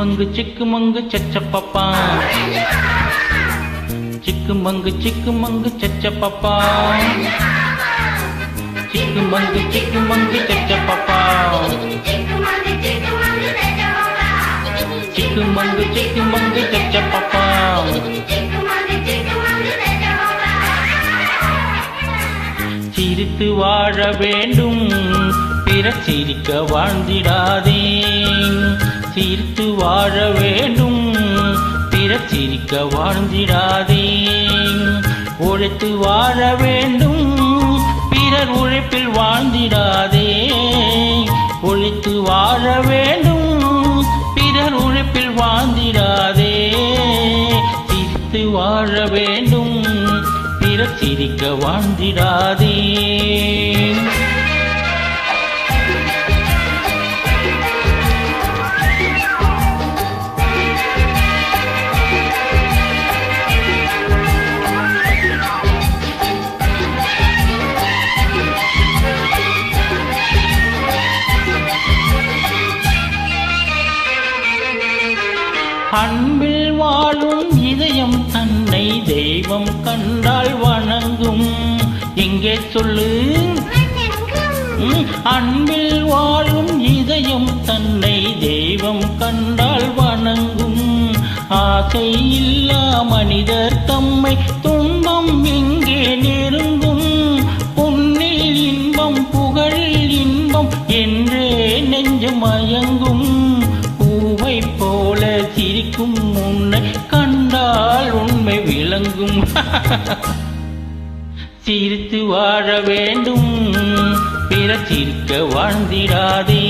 சிக்கு மங்கு சச்சப்பப்பா சிக்கு மங்கு சச்சப்பப்பா சிக்கு மங்கு சச்சப்பப்பா சிக்கு மங்கு சச்சப்பப்பா சிரித்து வாழ வேண்டும் பிற சிரிக்க வாழ்ந்திடாதே சிரித்து வாழ வேண்டும் பிற சிரிக்க வாழ்ந்திடாதே உழைத்து வாழ வேண்டும் பிறர் உழைப்பில் வாழ்ந்திடாதே உழைத்து வாழ வேண்டும் பிறர் உழைப்பில் வாழ்ந்திடாதே சிரித்து வாழ வேண்டும் பிறர் சிரிக்க வாழ்ந்திடாதே அன்பில் வாழும் இதயம் தன்னை தெய்வம் கண்டால் வணங்கும் எங்கே சொல்லு அன்பில் வாழும் இதயம் தன்னை தெய்வம் கண்டால் வணங்கும் ஆசை இல்லா மனிதர் தம்மை துன்பம் எங்கே நெருங்கும் பொன்னில் இன்பம் புகழில் இன்பம் என்றே நெஞ்சு மயங்கும் பூவை போல சிரிக்கும் உன்னை கண்டால் உண்மை விளங்கும் சிரித்து வாழ வேண்டும் பிற சிரிக்க வாழ்ந்திடாதே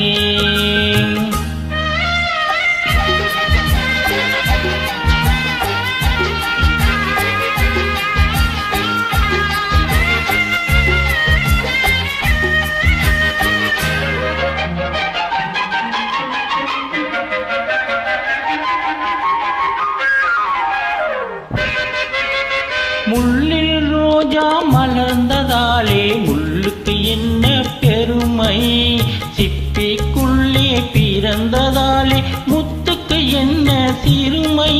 முள்ளில் ரோஜா மலர்ந்ததாலே முள்ளுக்கு என்ன பெருமை சிப்பிக்குள்ளே பிறந்ததாலே முத்துக்கு என்ன சிறுமை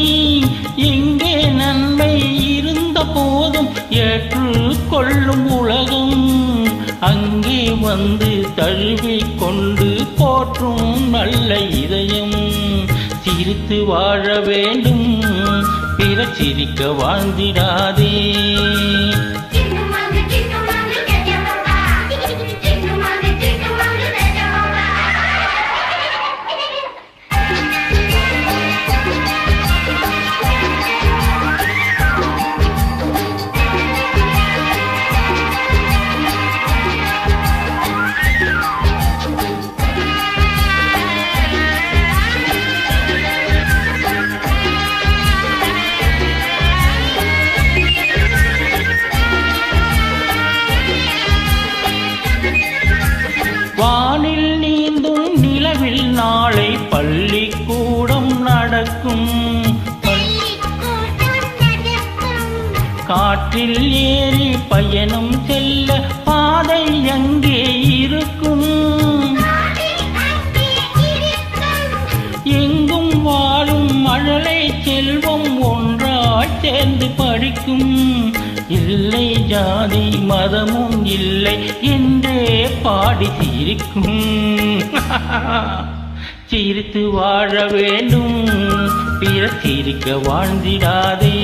எங்கே நன்மை இருந்த போதும் ஏற்றுக்கொள்ளும் உலகம் அங்கே வந்து தழுவி கொண்டு போற்றும் நல்ல இதயம் சிரித்து வாழ வேண்டும் பிற சிரிக்க வாழ்ந்திடாதே வானில் நீந்தும் நிலவில் நாளை பள்ளிக்கூடம் நடக்கும் காற்றில் ஏறி பயணம் செல்ல பாதை அங்கே இருக்கும் எங்கும் வாழும் மழலை செல்வம் ஒன்றாய் சேர்ந்து படிக்கும் இல்லை ஜாதி மதமும் இல்லை என்றே பாடி சிரிக்கும் சிரித்து வாழ வேண்டும் பிற சிரிக்க வாழ்ந்திடாதே